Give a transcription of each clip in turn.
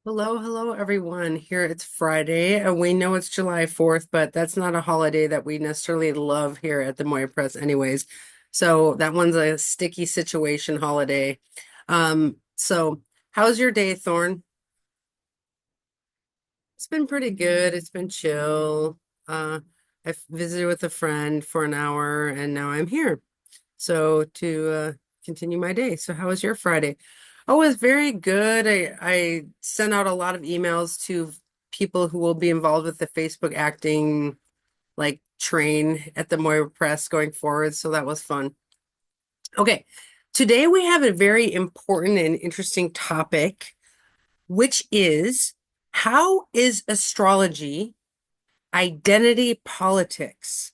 Hello, everyone. Here it's Friday. We know it's July 4th, but that's not a holiday that we necessarily love here at the Moira Press, anyways. So that one's a sticky situation holiday. So how's your day, Thorn? It's been pretty good. It's been chill. I visited with a friend for an hour and now I'm here. So to continue my day. So how was your Friday? Oh, it was very good. I sent out a lot of emails to people who will be involved with the Facebook acting like train at the Moira Press going forward. So that was fun. Okay. Today we have a very important and interesting topic, which is how is astrology identity politics?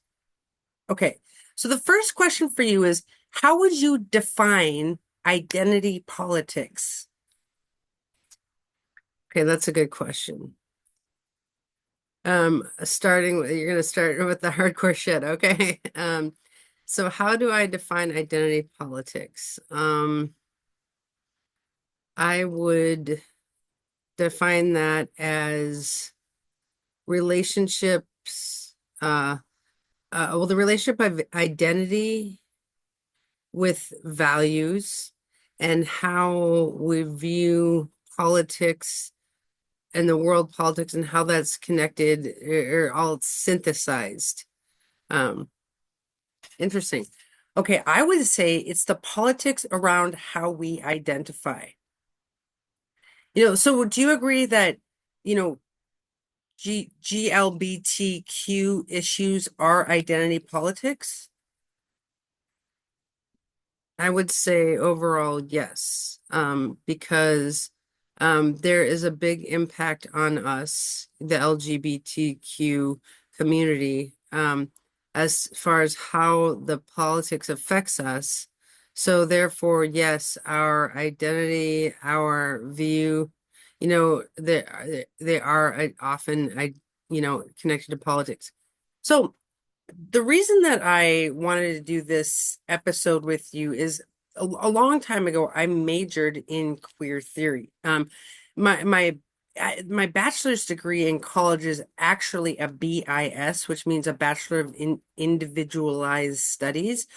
Okay. So the first question for you is how would you define identity politics? Okay, that's a good question. You're gonna start with the hardcore shit, okay? So how do I define identity politics? I would define that as relationships, well, the relationship of identity with values and how we view politics and the world politics and how that's connected or all synthesized. Um, Interesting. Okay, I would say it's the politics around how we identify. So would you agree that, you know, GLBTQ issues are identity politics? I would say overall, yes, because there is a big impact on us, the LGBTQ community, as far as how the politics affects us. So therefore, yes, our identity, our view, they are often connected to politics. So the reason that I wanted to do this episode with you is a long time ago, I majored in queer theory. My my my bachelor's degree in college is actually a BIS, which means a Bachelor of Individualized Studies,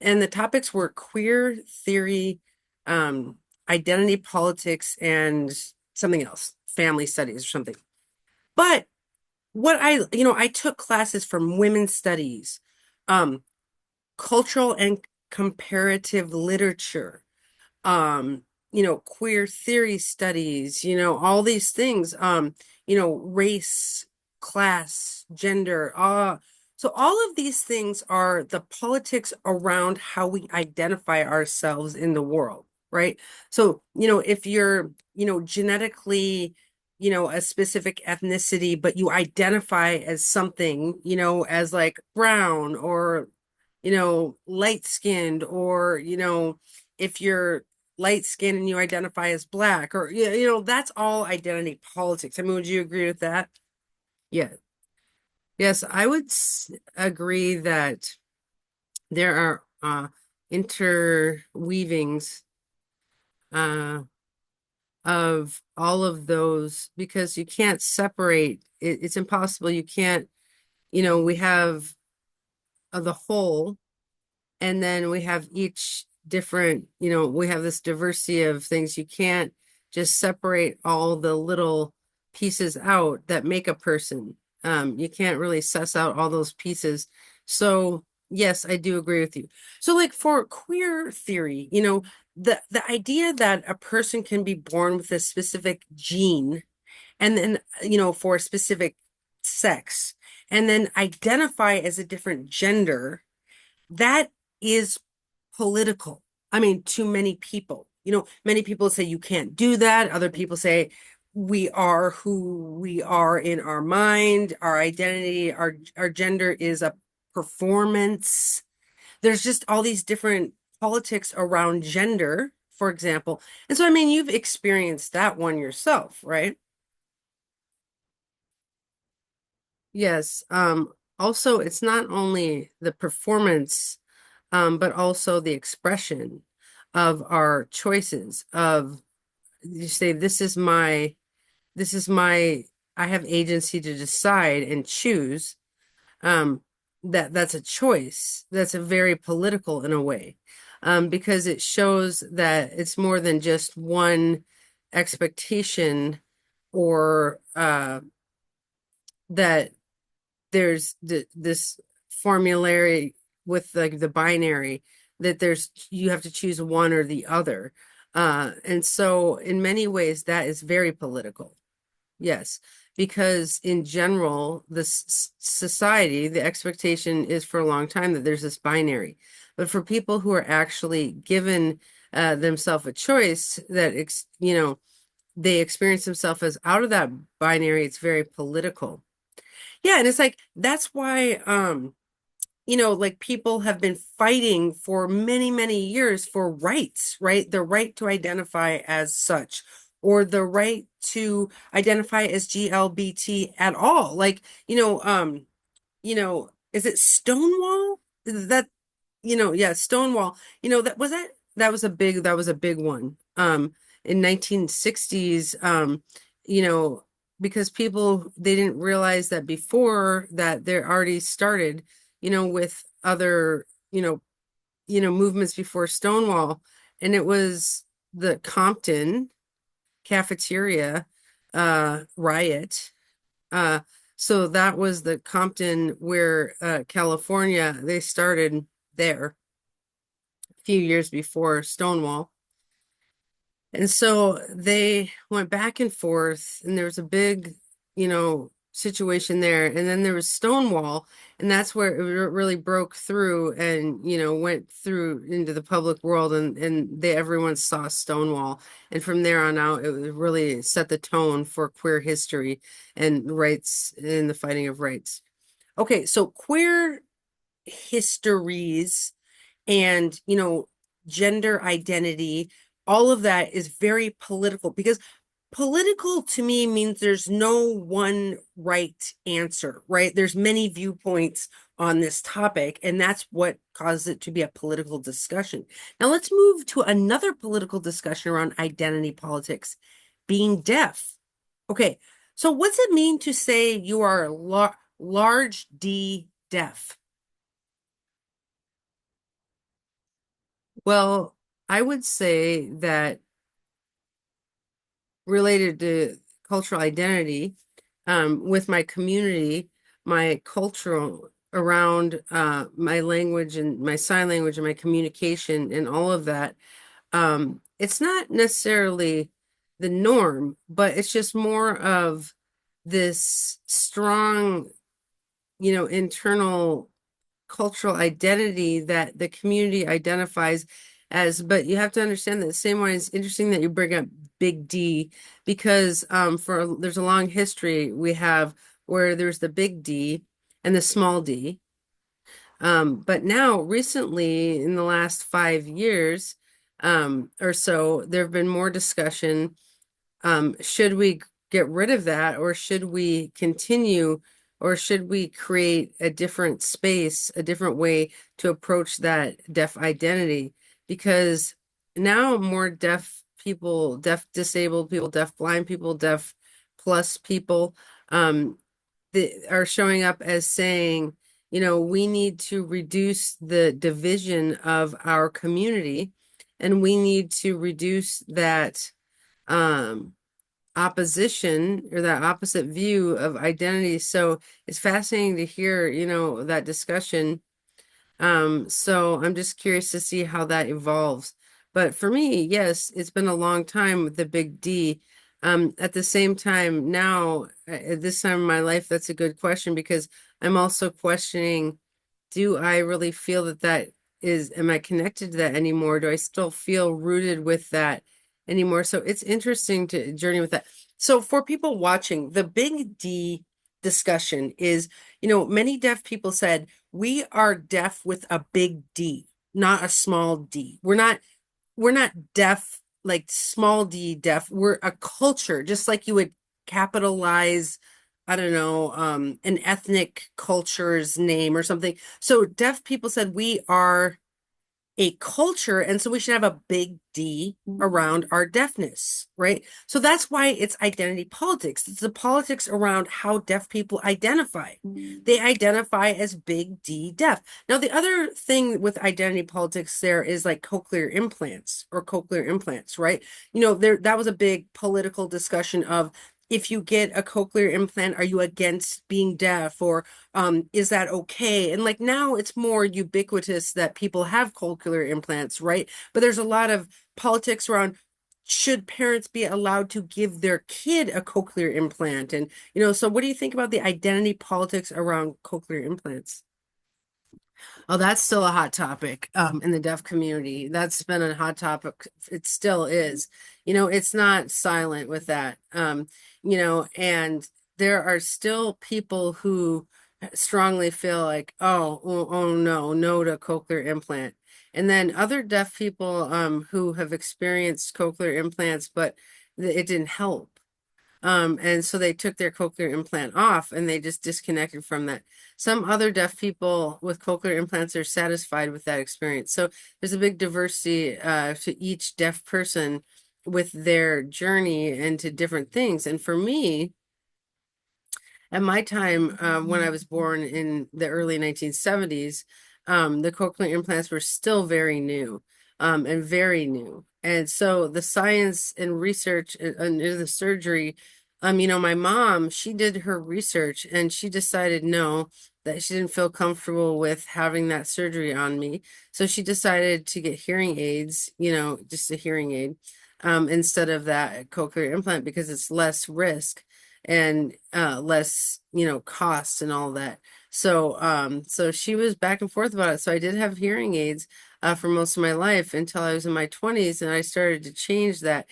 and the topics were queer theory, um, identity politics, and something else, family studies or something. But I took classes from women's studies, um, cultural and comparative literature, queer theory studies, all these things, race, class, gender, so all of these things are the politics around how we identify ourselves in the world, right? So, if you're, genetically, a specific ethnicity, but you identify as something, as like brown or, light skinned, or, if you're light skinned and you identify as black, or, that's all identity politics. I mean, would you agree with that? Yeah. Yes, I would agree that there are interweavings uh, of all of those because you can't separate it's impossible. You can't, we have the whole, and then we have each different, we have this diversity of things. You can't just separate all the little pieces out that make a person. You can't really suss out all those pieces. So, yes, I do agree with you. So, like for queer theory, the idea that a person can be born with a specific gene and then, for a specific sex, and then identify as a different gender, that is political. I mean, to many people. Many people say you can't do that. Other people say we are who we are in our mind, our identity, our gender is a performance. There's just all these different politics around gender, for example. And so, I mean, you've experienced that one yourself, right? Yes. Also, it's not only the performance, but also the expression of our choices of you say, this is my this is my, I have agency to decide and choose. Um, that's a choice. That's a very political in a way, because it shows that it's more than just one expectation or that there's this formulary with like the binary that there's you have to choose one or the other. And so in many ways that is very political. Yes, because in general, this society, the expectation is for a long time that there's this binary. But for people who are actually given themselves a choice that, they experience themselves as out of that binary, it's very political. Yeah, and it's like that's why like people have been fighting for many, many years for rights, right? The right to identify as such, or the right to identify as GLBT at all. Like, is it Stonewall? Is that, yeah, Stonewall. That was a big one. In 1960s, you know, because people they didn't realize that before that they're already started, with other, movements before Stonewall, and it was the Compton cafeteria riot. Uh, so that was the Compton where California, they started there a few years before Stonewall. And so they went back and forth, and there was a big, situation there. And then there was Stonewall, and that's where it really broke through and, went through into the public world, and everyone saw Stonewall. And from there on out, it really set the tone for queer history and rights in the fighting of rights. Okay, so queer histories and gender identity, all of that is very political because political to me means there's no one right answer, right? There's many viewpoints on this topic, and that's what causes it to be a political discussion. Now let's move to another political discussion around identity politics, being deaf. Okay, so what's it mean to say you are large D deaf? Well, I would say that related to cultural identity, with my community, my cultural around my language and my sign language and my communication and all of that, it's not necessarily the norm, but it's just more of this strong, internal cultural identity that the community identifies as. But you have to understand that the same way, it's interesting that you bring up big D because there's a long history we have where there's the big D and the small d. But now recently in the last 5 years or so, there have been more discussion. Should we get rid of that, or should we continue, or should we create a different space, a different way to approach that deaf identity? Because now more deaf people, deaf disabled people, deaf blind people, deaf plus people, are showing up as saying, we need to reduce the division of our community, and we need to reduce that opposition or that opposite view of identity. So it's fascinating to hear, that discussion. So I'm just curious to see how that evolves. But for me, yes, it's been a long time with the big D. At the same time, now, at this time in my life, that's a good question because I'm also questioning, do I really feel am I connected to that anymore? Do I still feel rooted with that anymore? So it's interesting to journey with that. So for people watching, the big D discussion is, many deaf people said, we are deaf with a big D, not a small d. We're not deaf like small d deaf. We're a culture, just like you would capitalize, I don't know, an ethnic culture's name or something. So deaf people said we are a culture, and so we should have a big D around our deafness, right? So that's why it's identity politics. It's the politics around how deaf people identify. They identify as big D deaf. Now, the other thing with identity politics there is like cochlear implants or cochlear implants, right? That was a big political discussion of, if you get a cochlear implant, are you against being deaf, or is that okay? And like now it's more ubiquitous that people have cochlear implants, right? But there's a lot of politics around, should parents be allowed to give their kid a cochlear implant? And, so what do you think about the identity politics around cochlear implants? Oh, that's still a hot topic in the deaf community. That's been a hot topic. It still is. It's not silent with that. And there are still people who strongly feel like, oh no, no to cochlear implant. And then other deaf people who have experienced cochlear implants, but it didn't help. And so they took their cochlear implant off and they just disconnected from that. Some other deaf people with cochlear implants are satisfied with that experience. So there's a big diversity to each deaf person with their journey and to different things. And for me, at my time, when I was born in the early 1970s, the cochlear implants were still very new, and very new. And so the science and research and the surgery, my mom, she did her research and she decided no, that she didn't feel comfortable with having that surgery on me. So she decided to get hearing aids, just a hearing aid, instead of that cochlear implant because it's less risk and less, cost and all that. So she was back and forth about it. So I did have hearing aids for most of my life until I was in my 20s, and I started to change that,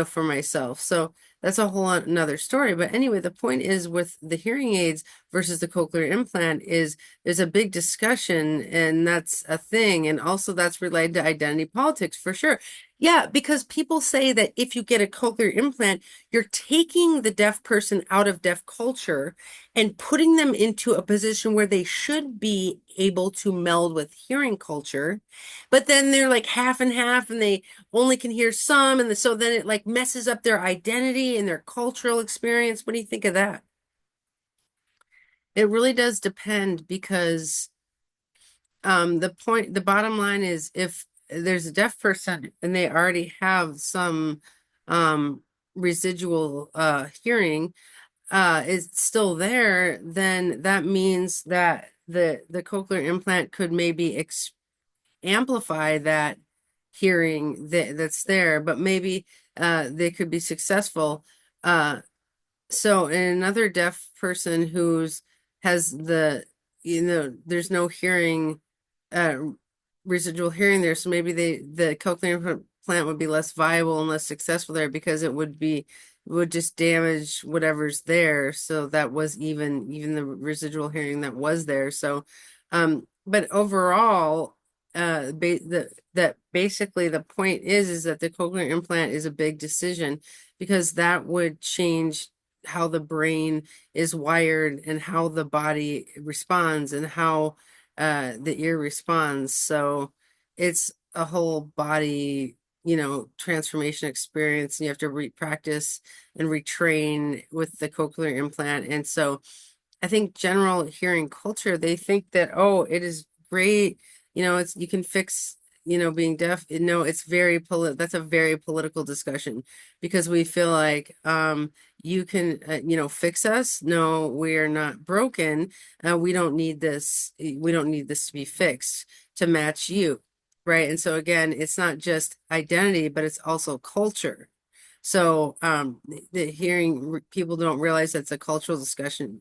for myself. So that's a whole another story. But anyway, the point is with the hearing aids versus the cochlear implant is there's a big discussion, and that's a thing. And also that's related to identity politics for sure. Yeah, because people say that if you get a cochlear implant, you're taking the deaf person out of deaf culture and putting them into a position where they should be able to meld with hearing culture. But then they're like half and half and they only can hear some. And so then it like messes up their identity and their cultural experience. What do you think of that? It really does depend because the bottom line is, if there's a deaf person and they already have some residual hearing is still there, then that means that the cochlear implant could maybe amplify that hearing that's there, but maybe they could be successful. So in another deaf person who's has there's no hearing, uh, residual hearing there, so maybe the cochlear implant would be less viable and less successful there because would just damage whatever's there. So that was even the residual hearing that was there. So, but overall, that basically the point is that the cochlear implant is a big decision because that would change how the brain is wired and how the body responds and how the ear responds. So it's a whole body, transformation experience. And you have to practice and retrain with the cochlear implant. And so I think general hearing culture, they think that, oh, it is great, it's you can fix, being deaf. No, it's that's a very political discussion because we feel like you can, fix us. No, we are not broken. We don't need this. We don't need this to be fixed to match you. Right. And so again, it's not just identity, but it's also culture. So the hearing people don't realize that's a cultural discussion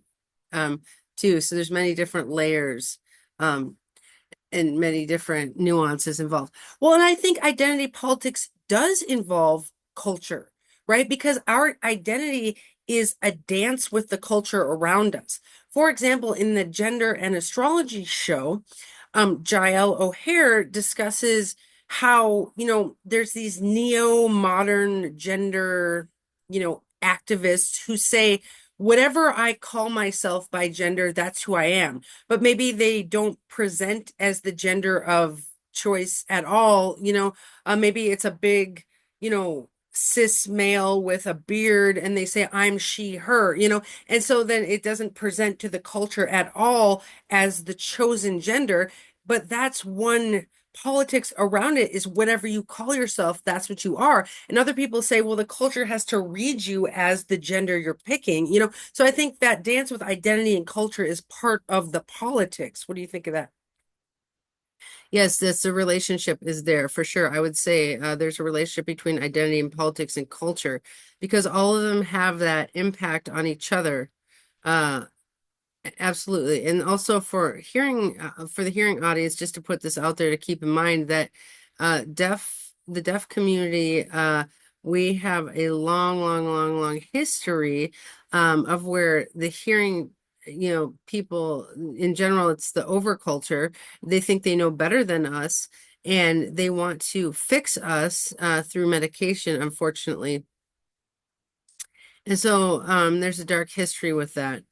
too. So there's many different layers and many different nuances involved. Well, and I think identity politics does involve culture, right? Because our identity is a dance with the culture around us. For example, in the Gender and Astrology show, Jael O'Hare discusses how, there's these neo-modern gender, activists who say, whatever I call myself by gender, that's who I am. But maybe they don't present as the gender of choice at all. Maybe it's a big, cis male with a beard and they say I'm she, her, and so then it doesn't present to the culture at all as the chosen gender, but that's one politics around it is whatever you call yourself, that's what you are. And other people say, well, the culture has to read you as the gender you're picking, So I think that dance with identity and culture is part of the politics. What do you think of that? Yes, that's the relationship is there for sure. I would say there's a relationship between identity and politics and culture because all of them have that impact on each other. Uh, Absolutely. And also for the hearing audience, just to put this out there to keep in mind that the deaf community, we have a long, long, long, long history of where the hearing, people in general, it's the overculture. They think they know better than us and they want to fix us through medication, unfortunately. And so there's a dark history with that.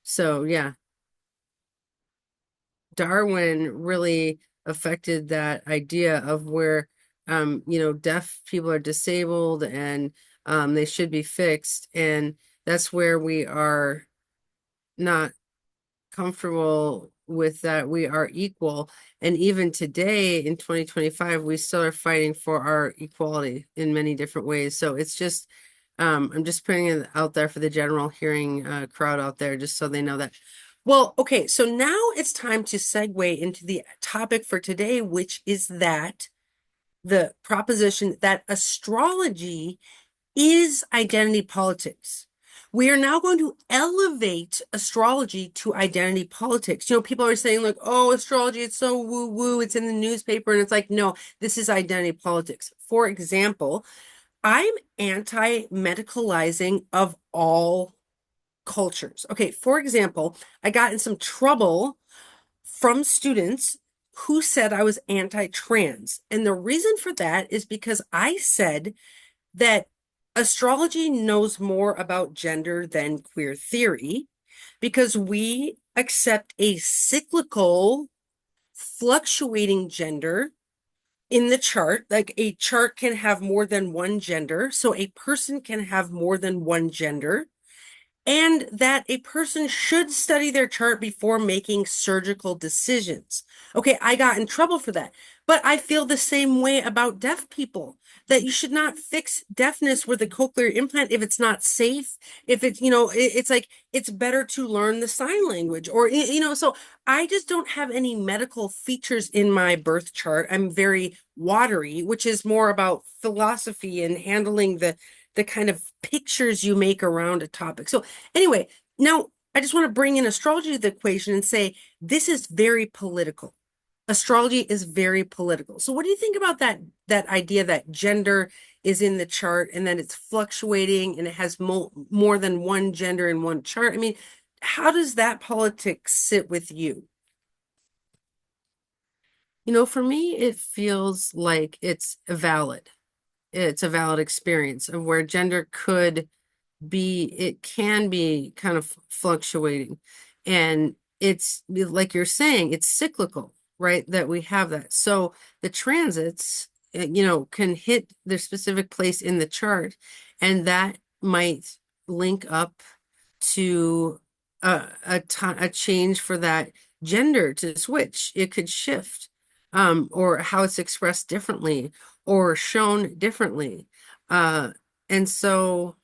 So yeah, Darwin really affected that idea of where, deaf people are disabled and they should be fixed. And that's where we are not comfortable with that we are equal. And even today in 2025, we still are fighting for our equality in many different ways. So it's just, I'm just putting it out there for the general hearing crowd out there, just so they know that. Well, okay, so now it's time to segue into the topic for today, which is that the proposition that astrology is identity politics. We are now going to elevate astrology to identity politics. People are saying like, oh, astrology, it's so woo woo, it's in the newspaper. And it's like, no, this is identity politics. For example, I'm anti-medicalizing of all cultures. Okay, for example, I got in some trouble from students who said I was anti-trans. And the reason for that is because I said that astrology knows more about gender than queer theory because we accept a cyclical, fluctuating gender in the chart. Like a chart can have more than one gender, so a person can have more than one gender and that a person should study their chart before making surgical decisions. Okay, I got in trouble for that. But I feel the same way about deaf people, that you should not fix deafness with a cochlear implant if it's not safe. If it's, it's like it's better to learn the sign language or, so I just don't have any medical features in my birth chart. I'm very watery, which is more about philosophy and handling the kind of pictures you make around a topic. So anyway, now I just want to bring in astrology to the equation and say this is very political. Astrology is very political. So what do you think about that idea that gender is in the chart and that it's fluctuating and it has more than one gender in one chart? I mean, how does that politics sit with you? For me, it feels like it's a valid experience of where gender it can be kind of fluctuating. And it's like you're saying, it's cyclical, right? That we have that. So the transits, can hit their specific place in the chart, and that might link up to a change for that gender to switch. It could shift, or how it's expressed differently or shown differently. And so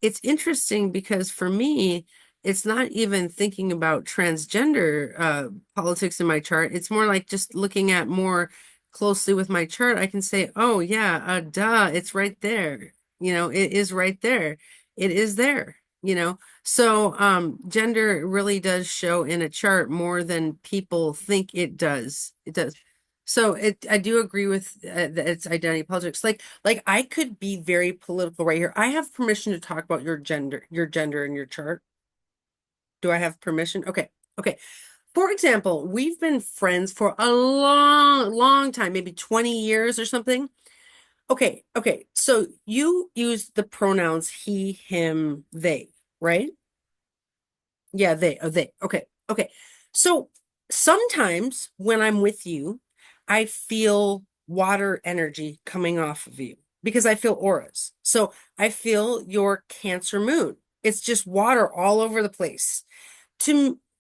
it's interesting because for me, it's not even thinking about transgender politics in my chart. It's more like just looking at more closely with my chart. I can say, oh yeah, duh, it's right there. It is right there. It is there, So gender really does show in a chart more than people think it does. It does. So I do agree with that it's identity politics. Like I could be very political right here. I have permission to talk about your gender in your chart. Do I have permission? Okay. Okay. For example, we've been friends for a long, long time, maybe 20 years or something. Okay. Okay. So you use the pronouns he, him, they, right? Yeah, they. Oh, they. Okay. Okay. So sometimes when I'm with you, I feel water energy coming off of you because I feel auras. So I feel your Cancer moon. It's just water all over the place.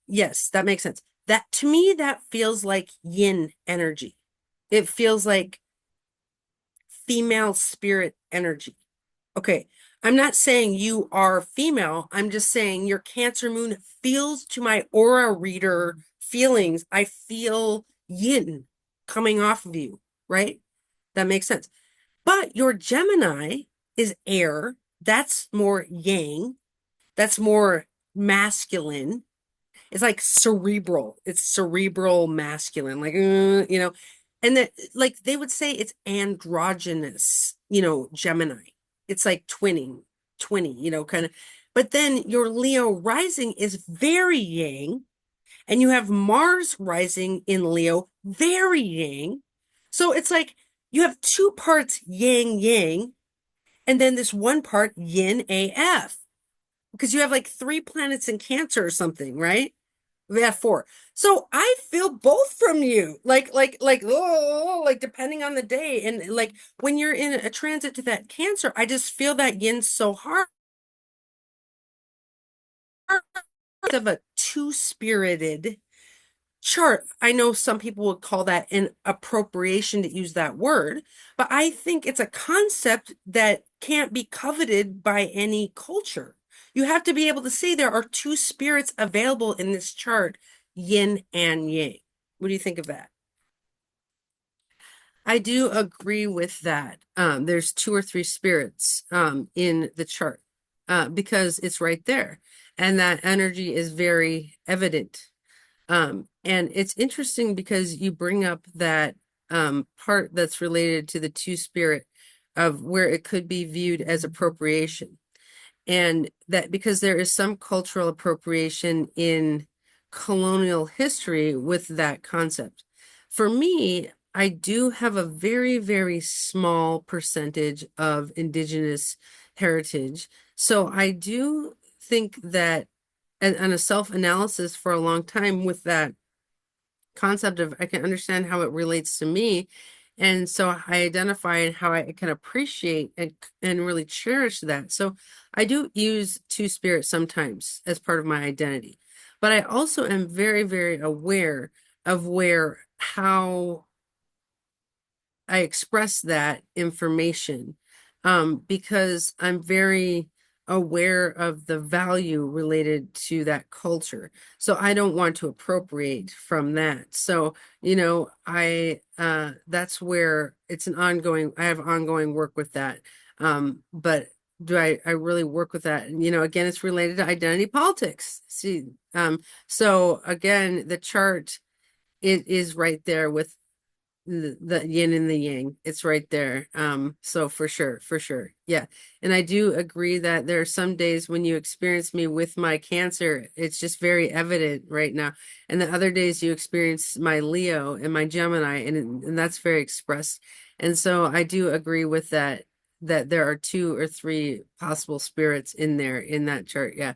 Yes, that makes sense. That to me, that feels like yin energy. It feels like female spirit energy. Okay. I'm not saying you are female. I'm just saying your Cancer moon feels to my aura reader feelings. I feel yin coming off of you, right? That makes sense. But your Gemini is air. That's more yang. That's more masculine. It's like cerebral. It's cerebral masculine, like and that like they would say it's androgynous, Gemini. It's like twinning, kind of. But then your Leo rising is very yang, and you have Mars rising in Leo, very yang. So it's like you have two parts yang yang, and then this one part yin AF, because you have like three planets in Cancer or something, right? We have four. So I feel both from you. Like depending on the day. And like when you're in a transit to that Cancer, I just feel that yin so hard of a two-spirited chart. I know some people would call that an appropriation to use that word, but I think it's a concept that can't be coveted by any culture. You have to be able to say there are two spirits available in this chart, yin and yang. What do you think of that? I do agree with that. There's two or three spirits in the chart because it's right there, and that energy is very evident. And it's interesting because you bring up that part that's related to the two spirit of where it could be viewed as appropriation. And that because there is some cultural appropriation in colonial history with that concept. For me, I do have a very, very small percentage of indigenous heritage. So I do think that, and a self-analysis for a long time with that concept of I can understand how it relates to me. And so I identify how I can appreciate and really cherish that. So I do use two spirits sometimes as part of my identity. But I also am very, very aware of where how I express that information because I'm very aware of the value related to that culture. So I don't want to appropriate from that. So, I that's where it's an ongoing, I have ongoing work with that. But do I really work with that? And, again, it's related to identity politics. See, so again, the chart, it is right there with the yin and the yang. It's right there. So for sure, for sure. Yeah. And I do agree that there are some days when you experience me with my Cancer, it's just very evident right now. And the other days you experience my Leo and my Gemini, and that's very expressed. And so I do agree with that, that there are two or three possible spirits in there in that chart. Yeah.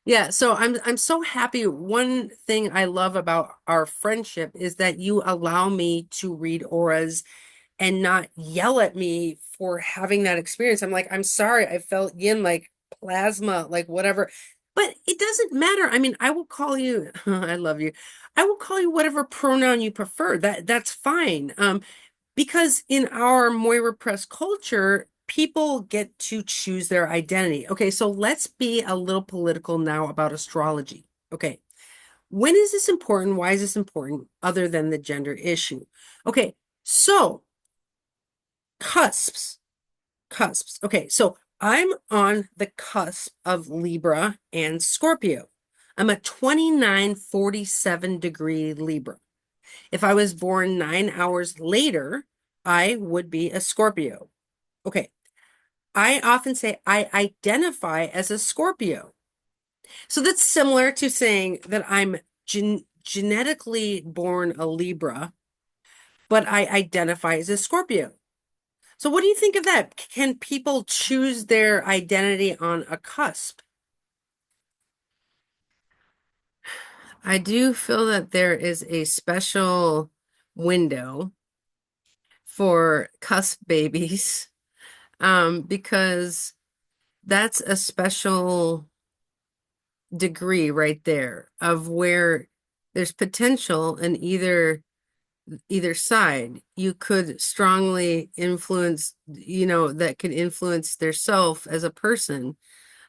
Yeah, so I'm so happy. One thing I love about our friendship is that you allow me to read auras and not yell at me for having that experience. I'm like, I'm sorry, I felt yin like plasma, like whatever. But it doesn't matter. I mean, I will call you, I love you. I will call you whatever pronoun you prefer. That's fine. Because in our Moira Press culture, people get to choose their identity. Okay, so let's be a little political now about astrology. Okay, when is this important? Why is this important other than the gender issue? Okay, so cusps, cusps. Okay, so I'm on the cusp of Libra and Scorpio. I'm a 2947 degree Libra. If I was born 9 hours later, I would be a Scorpio. Okay. I often say I identify as a Scorpio. So that's similar to saying that I'm genetically born a Libra, but I identify as a Scorpio. So what do you think of that? Can people choose their identity on a cusp? I do feel that there is a special window for cusp babies, because that's a special degree right there of where there's potential in either side. You could strongly influence, that could influence their self as a person.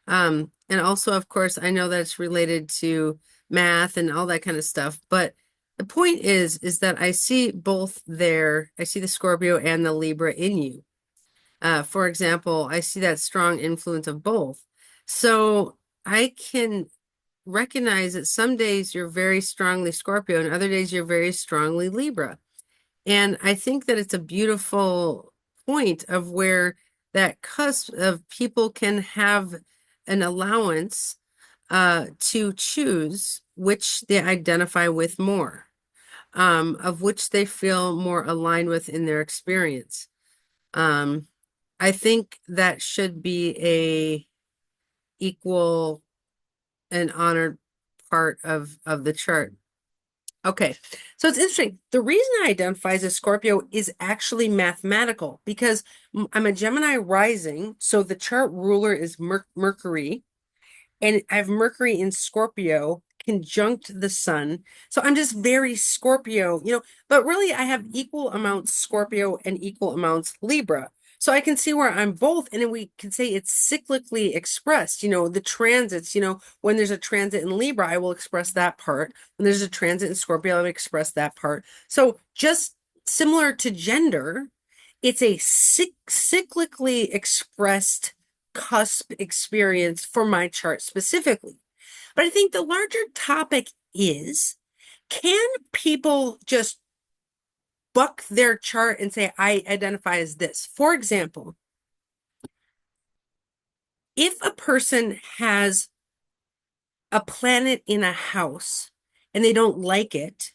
And also, of course, I know that's related to math and all that kind of stuff, but the point is that I see both there. I see the Scorpio and the Libra in you. For example, I see that strong influence of both. So I can recognize that some days you're very strongly Scorpio and other days you're very strongly Libra. And I think that it's a beautiful point of where that cusp of people can have an allowance to choose which they identify with more, of which they feel more aligned with in their experience. Um, I think that should be a equal and honored part of the chart. Okay, so it's interesting. The reason I identify as a Scorpio is actually mathematical because I'm a Gemini rising, so the chart ruler is Mercury, and I have Mercury in Scorpio conjunct the sun. So I'm just very Scorpio, but really I have equal amounts Scorpio and equal amounts Libra. So I can see where I'm both, and then we can say it's cyclically expressed, the transits, when there's a transit in Libra, I will express that part. When there's a transit in Scorpio, I will express that part. So just similar to gender, it's a cyclically expressed cusp experience for my chart specifically. But I think the larger topic is, can people just buck their chart and say, I identify as this? For example, if a person has a planet in a house and they don't like it,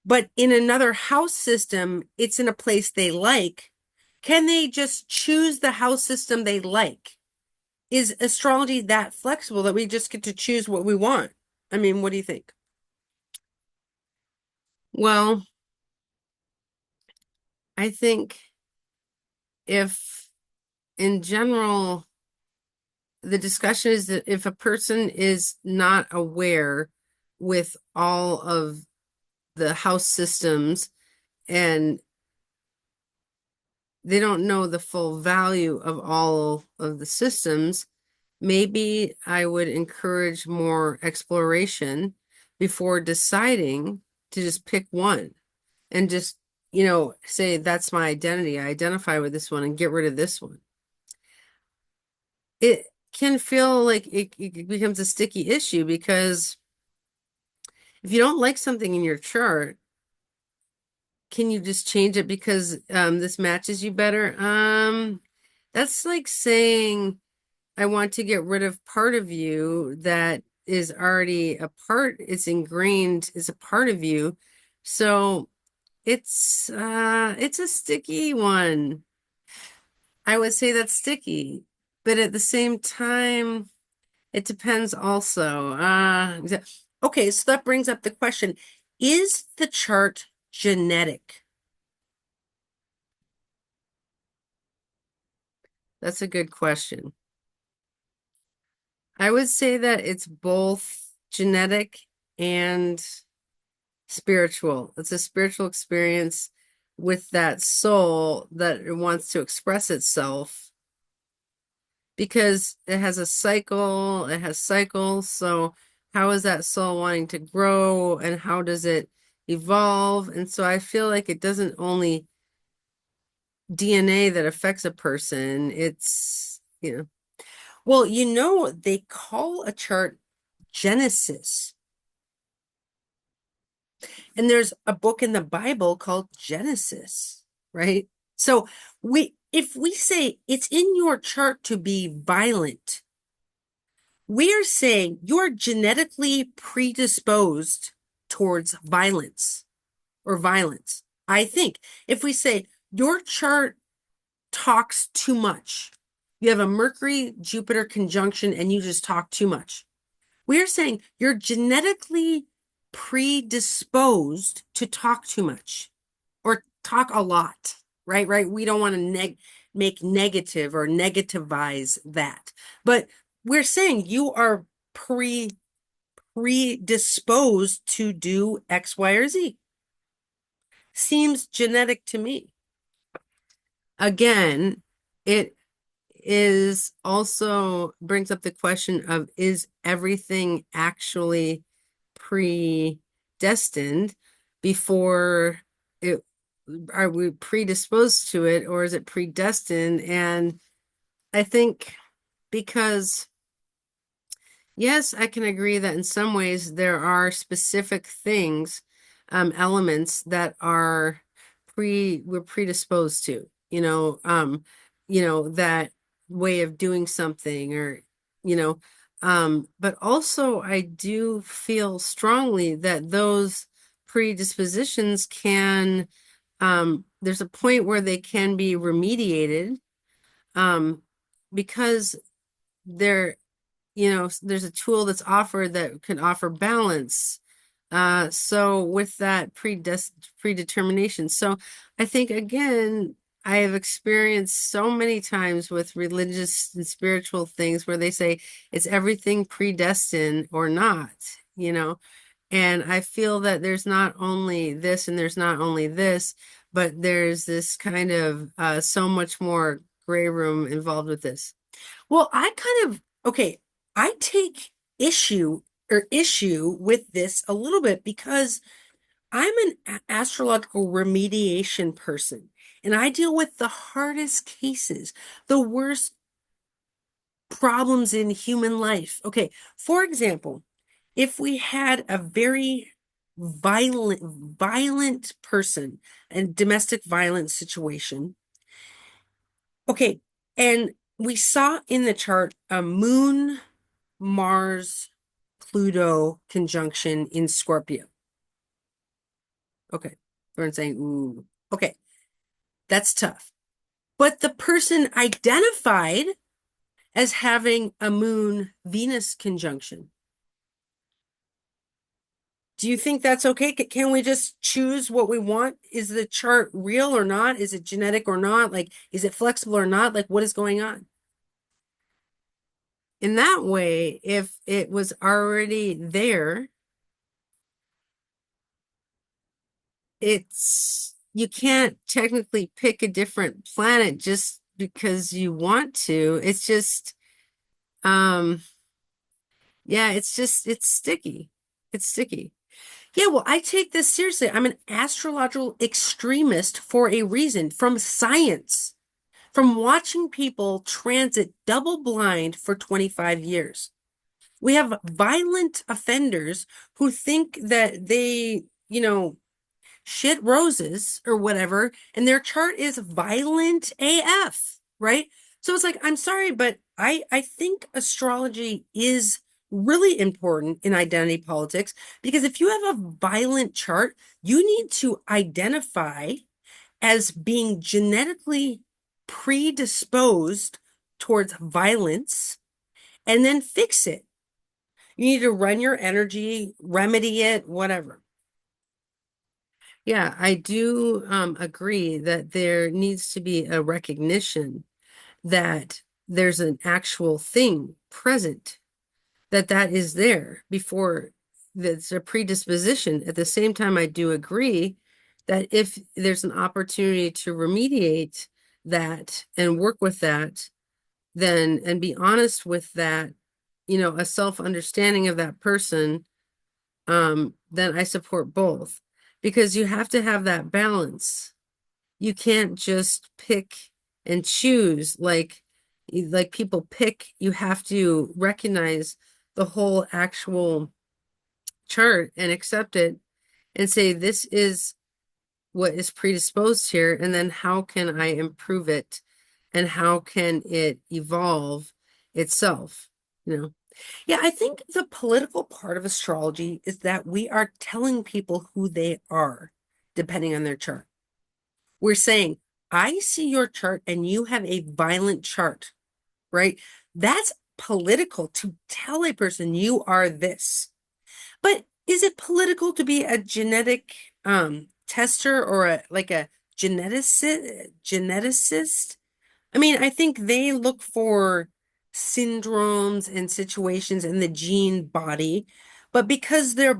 but in another house system, it's in a place they like, can they just choose the house system they like? Is astrology that flexible that we just get to choose what we want? I mean, what do you think? Well, I think if in general, the discussion is that if a person is not aware with all of the house systems and they don't know the full value of all of the systems, maybe I would encourage more exploration before deciding to just pick one and just, say that's my identity. I identify with this one and get rid of this one. It can feel like it becomes a sticky issue because if you don't like something in your chart, can you just change it because this matches you better? That's like saying I want to get rid of part of you that is already a part, it's ingrained, is a part of you. So it's a sticky one. I would say that's sticky, but at the same time, it depends also. Okay, so that brings up the question, is the chart genetic? That's a good question. I would say that it's both genetic and spiritual. It's a spiritual experience with that soul that it wants to express itself because it has a cycle, it has cycles. So, how is that soul wanting to grow and how does it evolve? And so, I feel like it doesn't only DNA that affects a person, well, they call a chart Genesis. And there's a book in the Bible called Genesis, right? So if we say it's in your chart to be violent, we are saying you're genetically predisposed towards violence or violence. I think if we say your chart talks too much, you have a Mercury Jupiter conjunction and you just talk too much. We're saying you're genetically predisposed to talk too much or talk a lot. right? We don't want to make negative or negativize that. But we're saying you are predisposed to do X, Y, or Z. Seems genetic to me. Again, it is also brings up the question of, is everything actually predestined before it, are we predisposed to it, or is it predestined? And I think, because yes, I can agree that in some ways there are specific things, elements that are we're predisposed to, that way of doing something, or, you know, but also I do feel strongly that those predispositions can, there's a point where they can be remediated, um, because they're, there's a tool that's offered that can offer balance. So with that predetermination. So I think, again, I have experienced so many times with religious and spiritual things where they say it's everything predestined or not, you know. And I feel that there's not only this and there's not only this, but there's this kind of so much more gray room involved with this. Well, okay, I take issue with this a little bit, because I'm an astrological remediation person, and I deal with the hardest cases, the worst problems in human life. Okay, for example, if we had a very violent person and domestic violence situation, okay, and we saw in the chart a moon, Mars, Pluto conjunction in Scorpio. Okay. Everyone's saying, ooh, okay, that's tough. But the person identified as having a moon Venus conjunction. Do you think that's okay? Can we just choose what we want? Is the chart real or not? Is it genetic or not? Like, is it flexible or not? Like, what is going on? In that way, if it was already there, you can't technically pick a different planet just because you want to. It's just, um, yeah, it's sticky. It's sticky. Yeah, well, I take this seriously. I'm an astrological extremist for a reason, from science, from watching people transit double blind for 25 years. We have violent offenders who think that they, shit roses or whatever, and their chart is violent AF, right? So it's like, I'm sorry, but I think astrology is really important in identity politics, because if you have a violent chart, you need to identify as being genetically predisposed towards violence and then fix it. You need to run your energy, remedy it, whatever. Yeah, I do agree that there needs to be a recognition that there's an actual thing present, that is there before that's a predisposition. At the same time, I do agree that if there's an opportunity to remediate that and work with that, then, and be honest with that, a self-understanding of that person, then I support both, because you have to have that balance. You can't just pick and choose like people pick. You have to recognize the whole actual chart and accept it and say, this is what is predisposed here, and then how can I improve it, and how can it evolve itself, you know? Yeah, I think the political part of astrology is that we are telling people who they are depending on their chart. We're saying, I see your chart and you have a violent chart, right? That's political, to tell a person you are this. But is it political to be a genetic tester, or a geneticist. I mean, I think they look for syndromes and situations in the gene body, but because they're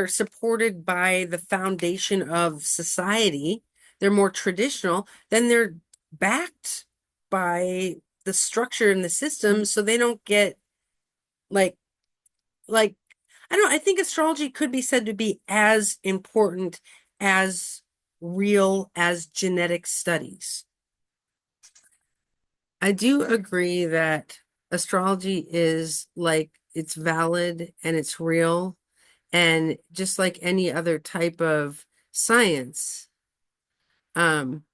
supported by the foundation of society, they're more traditional, then they're backed by the structure and the system, so they don't get like like I don't know, I think astrology could be said to be as important as real as genetic studies. I do agree that astrology is like it's valid and it's real, and just like any other type of science. Um,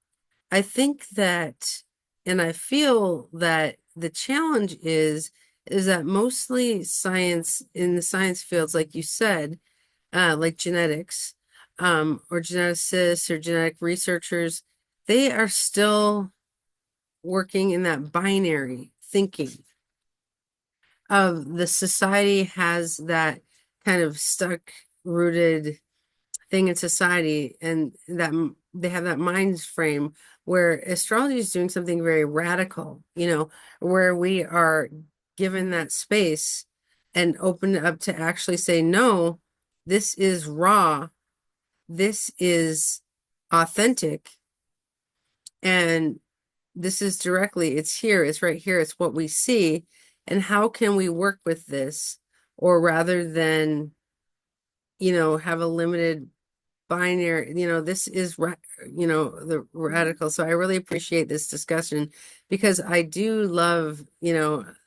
I think that, and I feel that the challenge is that mostly science in the science fields, like you said, like genetics, or geneticists or genetic researchers, they are still working in that binary thinking of the society has that kind of stuck rooted thing in society, and that they have that mind frame where astrology is doing something very radical, where we are given that space and open up to actually say, no, this is raw, this is authentic, and this is directly, it's here, it's right here, it's what we see. And how can we work with this? Or rather than, have a limited binary, this is, the radical. So I really appreciate this discussion because I do love,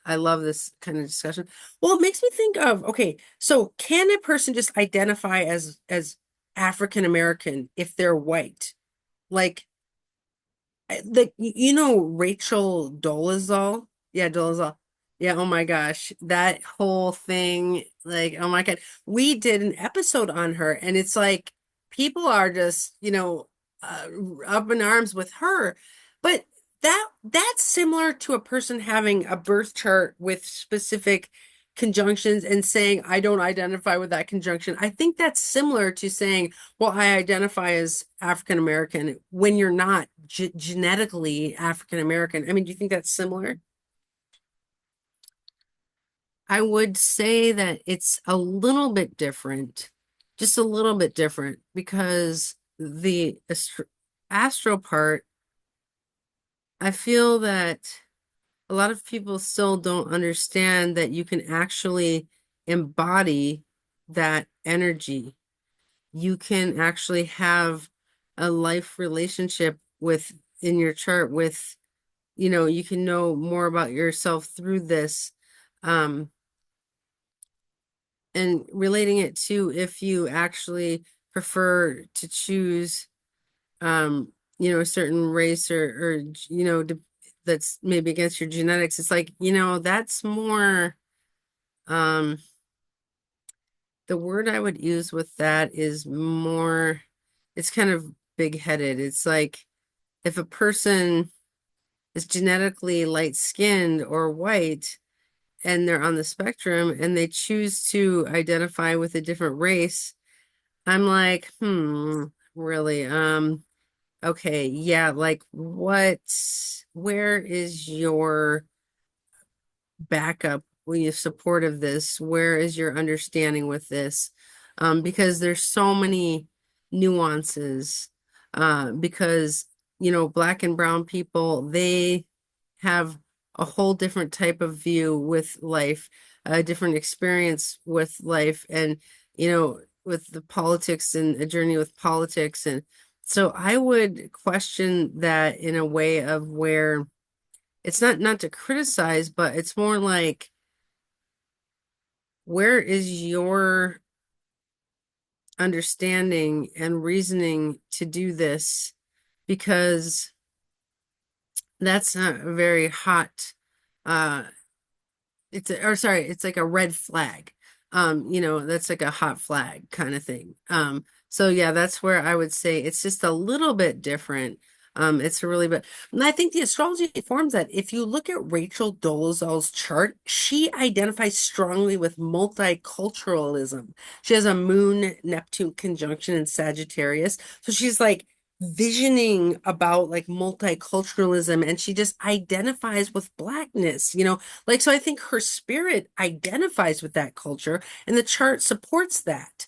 I love this kind of discussion. Well, it makes me think of, okay, so can a person just identify as African American if they're white? Like, Rachel Dolezal? Yeah, Dolezal. Yeah, oh my gosh. That whole thing, like, oh my God. We did an episode on her, and it's like people are just, uh, up in arms with her. But that's similar to a person having a birth chart with specific conjunctions and saying, I don't identify with that conjunction. I think that's similar to saying, well, I identify as African American when you're not genetically African American. I mean, do you think that's similar? I would say that it's a little bit different, just a little bit different, because the astro part, I feel that a lot of people still don't understand that you can actually embody that energy. You can actually have a life relationship with in your chart with, you can know more about yourself through this. Um, and relating it to if you actually prefer to choose, a certain race or that's maybe against your genetics. It's like, that's more, um, the word I would use with that is more, it's kind of big-headed. It's like if a person is genetically light-skinned or white and they're on the spectrum and they choose to identify with a different race, I'm like, really? Okay, yeah, like where is your backup when you support of this? Where is your understanding with this? Because there's so many nuances. Because, black and brown people, they have a whole different type of view with life, a different experience with life, and, with the politics and a journey with politics. And so I would question that in a way of where it's not to criticize, but it's more like, where is your understanding and reasoning to do this? Because that's not a very hot, uh, or sorry, it's like a red flag. That's like a hot flag kind of thing. So yeah, that's where I would say it's just a little bit different. It's a really bit, and I think the astrology informs that if you look at Rachel Dolezal's chart, she identifies strongly with multiculturalism. She has a moon Neptune conjunction in Sagittarius. So she's like visioning about like multiculturalism, and she just identifies with blackness, like, so I think her spirit identifies with that culture, and the chart supports that,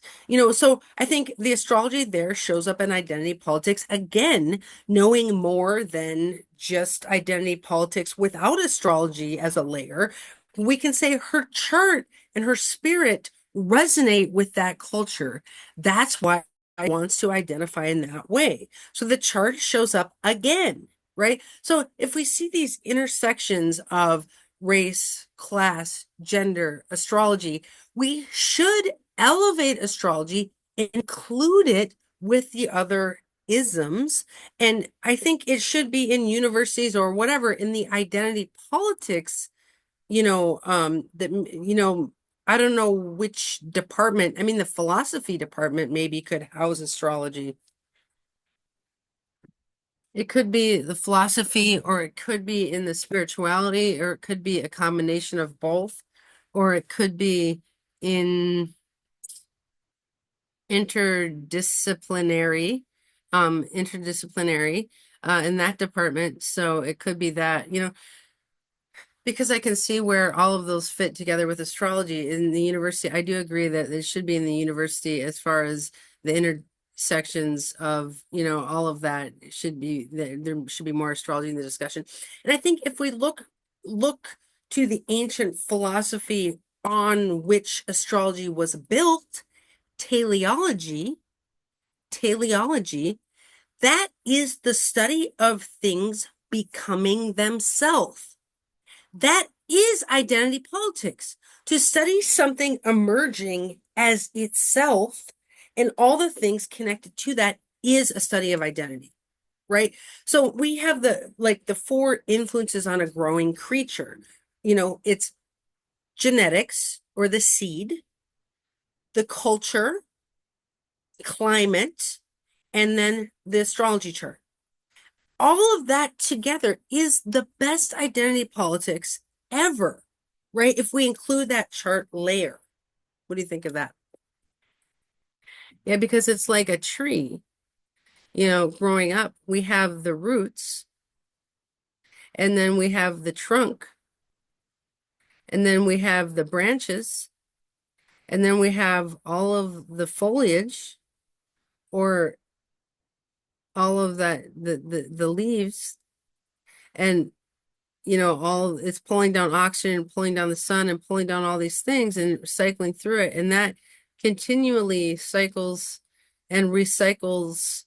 so I think the astrology there shows up in identity politics again, knowing more than just identity politics without astrology as a layer. We can say her chart and her spirit resonate with that culture. That's why wants to identify in that way. So the chart shows up again, right? So if we see these intersections of race, class, gender, astrology, we should elevate astrology and include it with the other isms. And I think it should be in universities or whatever in the identity politics, that, I don't know which department. I mean, the philosophy department maybe could house astrology. It could be the philosophy, or it could be in the spirituality, or it could be a combination of both, or it could be in interdisciplinary, interdisciplinary, in that department. So it could be that, because I can see where all of those fit together with astrology in the university. I do agree that it should be in the university as far as the intersections of, all of that should be there should be more astrology in the discussion. And I think if we look to the ancient philosophy on which astrology was built, teleology, teleology, that is the study of things becoming themselves. That is identity politics. To study something emerging as itself and all the things connected to that is a study of identity, right? So we have the four influences on a growing creature. It's genetics or the seed, the culture, climate, and then the astrology chart. All of that together is the best identity politics ever, right? If we include that chart layer. What do you think of that? Yeah, because it's like a tree, growing up, we have the roots, and then we have the trunk, and then we have the branches, and then we have all of the foliage, or all of that, the leaves, and all it's pulling down oxygen, pulling down the sun, and pulling down all these things and cycling through it. And that continually cycles and recycles,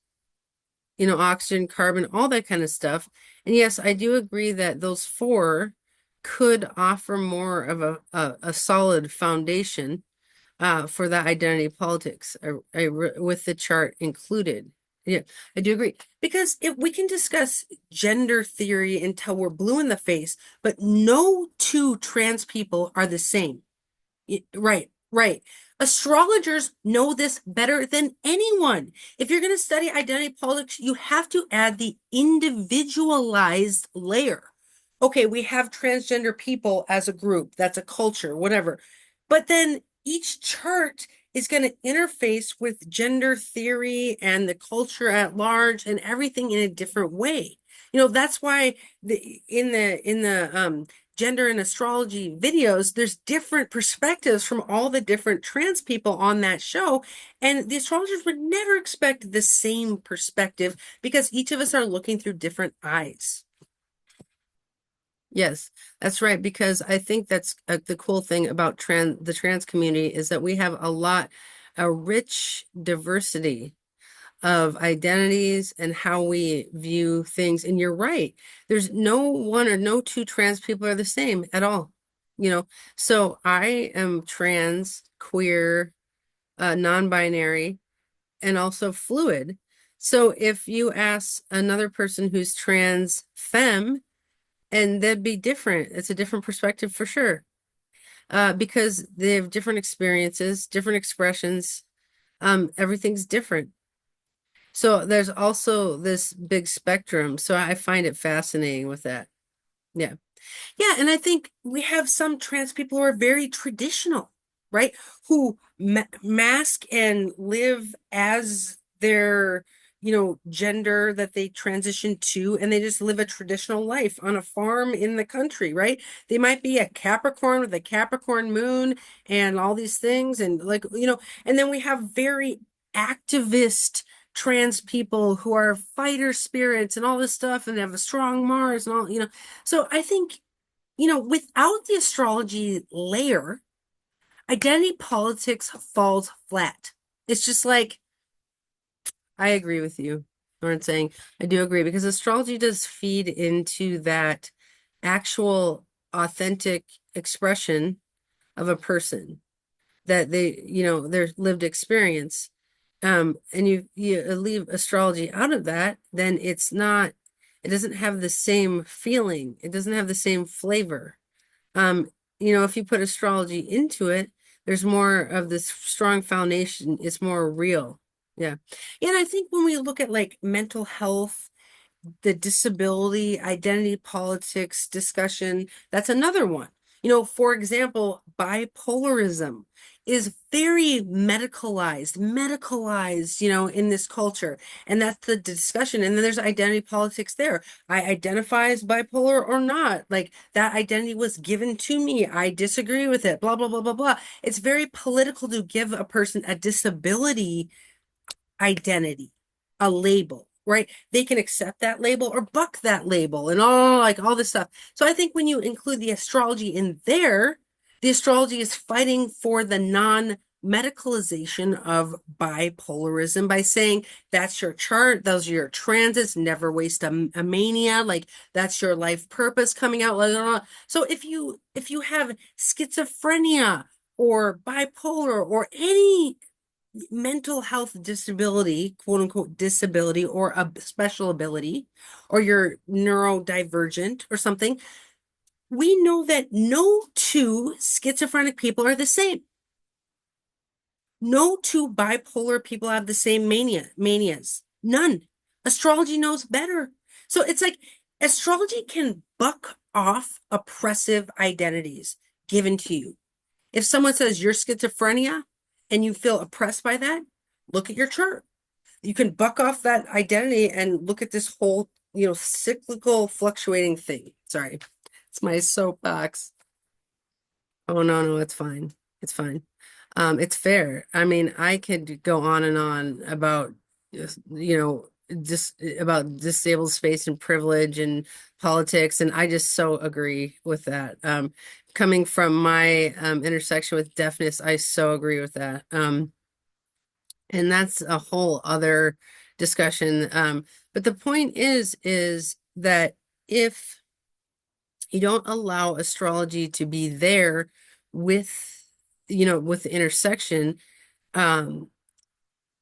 oxygen, carbon, all that kind of stuff. And yes, I do agree that those four could offer more of a solid foundation for that identity politics, with the chart included. Yeah, I do agree. Because if we can discuss gender theory until we're blue in the face, but no two trans people are the same. Right, right. Astrologers know this better than anyone. If you're going to study identity politics, you have to add the individualized layer. Okay, we have transgender people as a group, that's a culture, whatever. But then each chart is going to interface with gender theory and the culture at large and everything in a different way. That's why in the gender and astrology videos, there's different perspectives from all the different trans people on that show. And the astrologers would never expect the same perspective because each of us are looking through different eyes. Yes, that's right. Because I think that's the cool thing about the trans community is that we have a rich diversity of identities and how we view things. And you're right. There's no one or no two trans people are the same at all. So I am trans, queer, non-binary, and also fluid. So if you ask another person who's trans femme, and they'd be different. It's a different perspective for sure. Because they have different experiences, different expressions. Everything's different. So there's also this big spectrum. So I find it fascinating with that. Yeah. Yeah. And I think we have some trans people who are very traditional, right? Who mask and live as their gender that they transition to, and they just live a traditional life on a farm in the country, right? They might be a Capricorn with a Capricorn moon and all these things, and like, and then we have very activist trans people who are fighter spirits and all this stuff, and they have a strong Mars and all. So I think, without the astrology layer, identity politics falls flat. It's just like, I agree with you, Lauren, saying I do agree because astrology does feed into that actual authentic expression of a person, that their lived experience. And you leave astrology out of that, then it doesn't have the same feeling. It doesn't have the same flavor. Um, if you put astrology into it, there's more of this strong foundation. It's more real. Yeah. And I think when we look at like mental health, the disability identity politics discussion, that's another one. For example, bipolarism is very medicalized, in this culture. And that's the discussion. And then there's identity politics there. I identify as bipolar or not. Like that identity was given to me. I disagree with it, blah, blah, blah, blah, blah. It's very political to give a person a disability identity, a label, right? They can accept that label or buck that label and all this stuff. So I think when you include the astrology in there, the astrology is fighting for the non-medicalization of bipolarism by saying that's your chart, those are your transits, never waste a mania, like that's your life purpose coming out. Blah, blah, blah. So if you have schizophrenia or bipolar or any mental health disability, quote unquote disability, or a special ability, or you're neurodivergent or something, we know that no two schizophrenic people are the same. No two bipolar people have the same manias. None. Astrology knows better. So it's like astrology can buck off oppressive identities given to you. If someone says you're schizophrenia and you feel oppressed by that, look at your chart. You can buck off that identity and look at this whole, cyclical fluctuating thing. Sorry, it's my soapbox. Oh, no, no, it's fine. It's fine. It's fair. I mean, I could go on and on about, just about disabled space and privilege and politics, and I just so agree with that. Coming from my intersection with deafness, I so agree with that. And that's a whole other discussion. But the point is that if you don't allow astrology to be there with, with the intersection, um,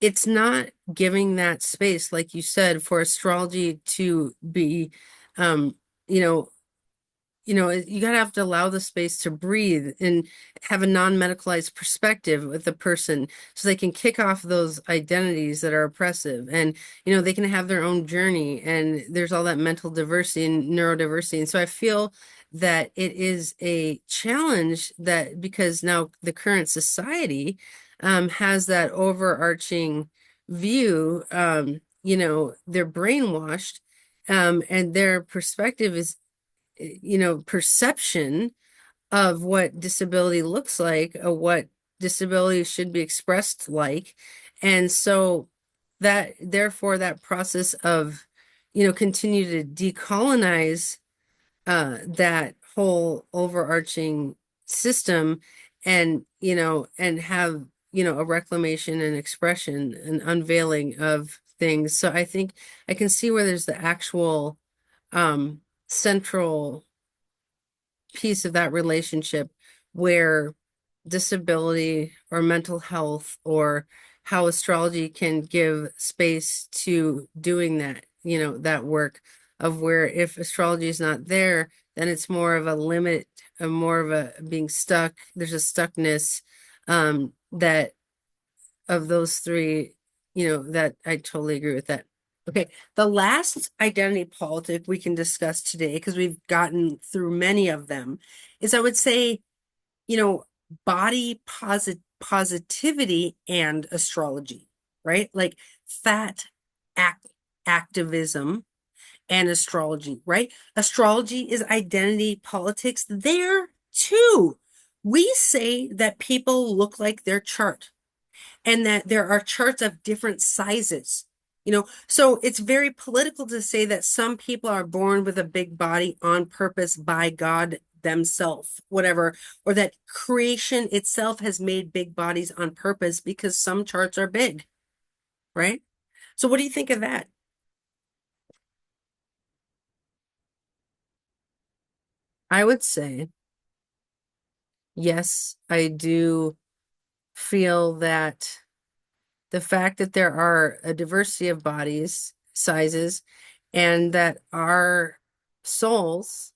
it's not giving that space, like you said, for astrology to be, um, you know, you gotta have to allow the space to breathe and have a non-medicalized perspective with the person so they can kick off those identities that are oppressive, and they can have their own journey, and there's all that mental diversity and neurodiversity. And so I feel that it is a challenge that because now the current society has that overarching view, they're brainwashed, and their perspective is perception of what disability looks like, or what disability should be expressed like. And so that, therefore, that process of, continue to decolonize that whole overarching system, and, and have, a reclamation and expression and unveiling of things. So I think I can see where there's the actual central piece of that relationship where disability or mental health or how astrology can give space to doing that, that work of where if astrology is not there, then it's more of a limit, more of a being stuck. There's a stuckness that of those three, that I totally agree with that. Okay, the last identity politic we can discuss today, because we've gotten through many of them, is I would say, body positivity and astrology, right? Like fat act activism and astrology, right? Astrology is identity politics there too. We say that people look like their chart and that there are charts of different sizes. So it's very political to say that some people are born with a big body on purpose by God themselves, whatever, or that creation itself has made big bodies on purpose because some charts are big, right? So what do you think of that? I would say, yes, I do feel that the fact that there are a diversity of bodies, sizes, and that our souls,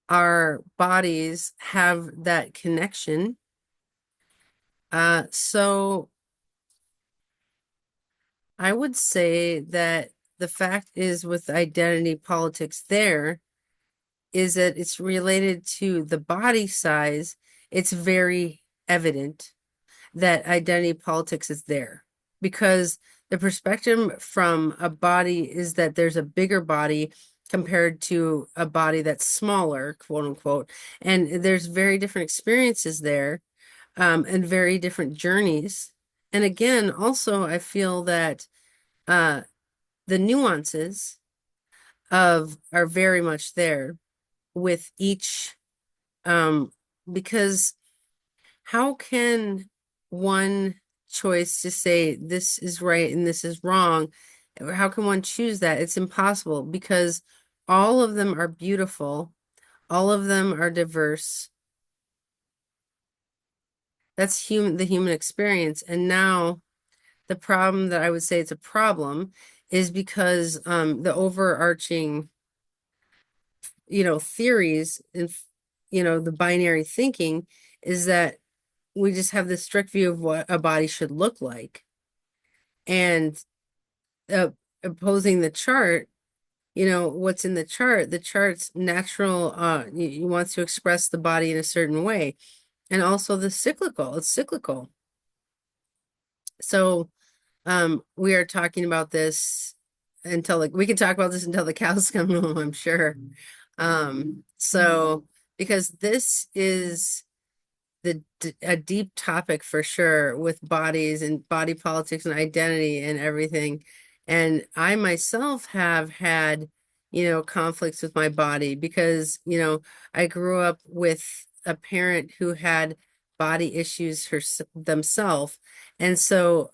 our bodies have that connection. So I would say that the fact is with identity politics there is that it's related to the body size. It's very evident that identity politics is there because the perspective from a body is that there's a bigger body compared to a body that's smaller, quote unquote. And there's very different experiences there, and very different journeys. And again, also, I feel that uh, the nuances of are very much there with each, um, because how can one choice to say this is right and this is wrong, how can one choose that? It's impossible because all of them are beautiful, all of them are diverse. That's the human experience. And now the problem that I would say it's a problem is because the overarching, theories and the binary thinking is that we just have this strict view of what a body should look like. And uh, opposing the chart, what's in the chart's natural, you wants to express the body in a certain way. And also the cyclical, it's cyclical. So we are talking about this until we can talk about this until the cows come home, I'm sure. So because this is a deep topic for sure with bodies and body politics and identity and everything. And I myself have had, conflicts with my body because, I grew up with a parent who had body issues themselves. And so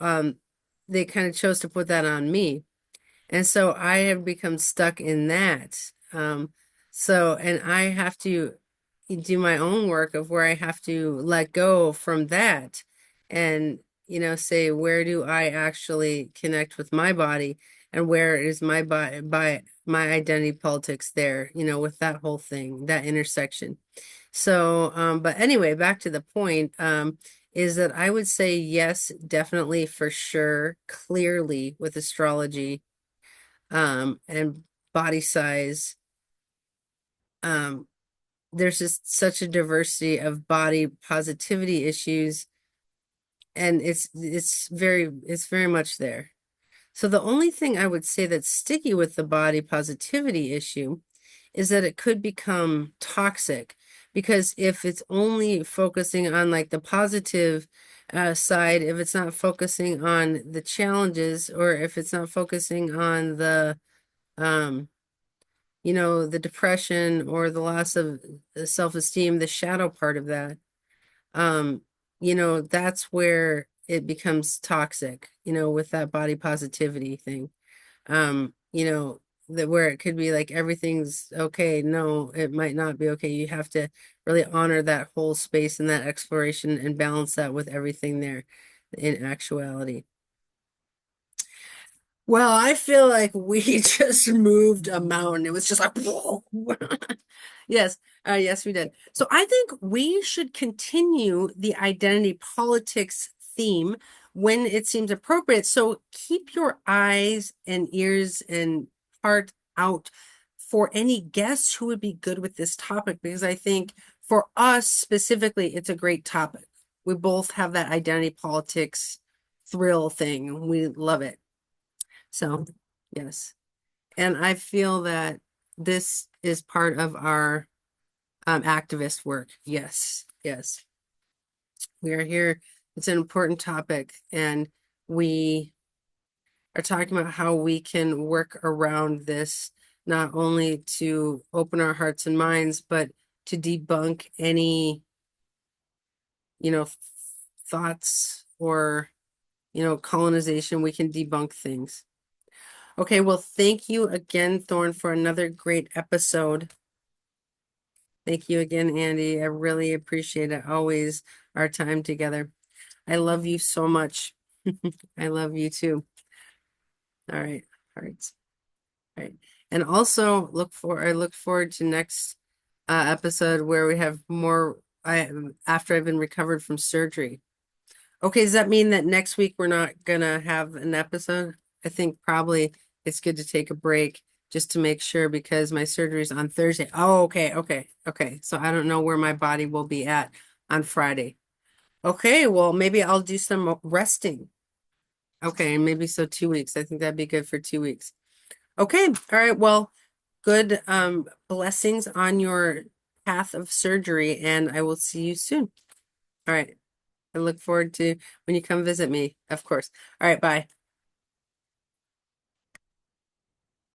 they kind of chose to put that on me. And so I have become stuck in that. And I have to do my own work of where I have to let go from that and, say, where do I actually connect with my body and where is my body by my identity politics there, with that whole thing, that intersection. So, but anyway, back to the point, is that I would say yes, definitely for sure, clearly with astrology, and body size. Um, there's just such a diversity of body positivity issues, and it's very much there. So the only thing I would say that's sticky with the body positivity issue is that it could become toxic because if it's only focusing on like the positive side, if it's not focusing on the challenges, or if it's not focusing on um, the depression or the loss of self-esteem, the shadow part of that, um, that's where it becomes toxic, with that body positivity thing. That where it could be like everything's okay. No, it might not be okay. You have to really honor that whole space and that exploration and balance that with everything there in actuality. Well, I feel like we just moved a mountain. It was just like, whoa. Yes, yes, we did. So I think we should continue the identity politics theme when it seems appropriate. So keep your eyes and ears and heart out for any guests who would be good with this topic, because I think for us specifically, it's a great topic. We both have that identity politics thrill thing. We love it. So, yes. And I feel that this is part of our activist work. Yes, yes. We are here. It's an important topic, and we are talking about how we can work around this, not only to open our hearts and minds, but to debunk any, you know, thoughts or, colonization. We can debunk things. Okay, well, thank you again, Thorn, for another great episode. Thank you again, Andy. I really appreciate it. Always our time together. I love you so much. I love you too. All right. All right. All right. And also I look forward to next episode where we have more after I've been recovered from surgery. Okay, does that mean that next week we're not gonna have an episode? I think probably it's good to take a break just to make sure because my surgery's on Thursday. Oh, okay, okay, okay. So I don't know where my body will be at on Friday. Okay, well, maybe I'll do some resting. Okay, maybe so 2 weeks. I think that'd be good for 2 weeks. Okay, all right. Well, good blessings on your path of surgery, and I will see you soon. All right. I look forward to when you come visit me, of course. All right, bye.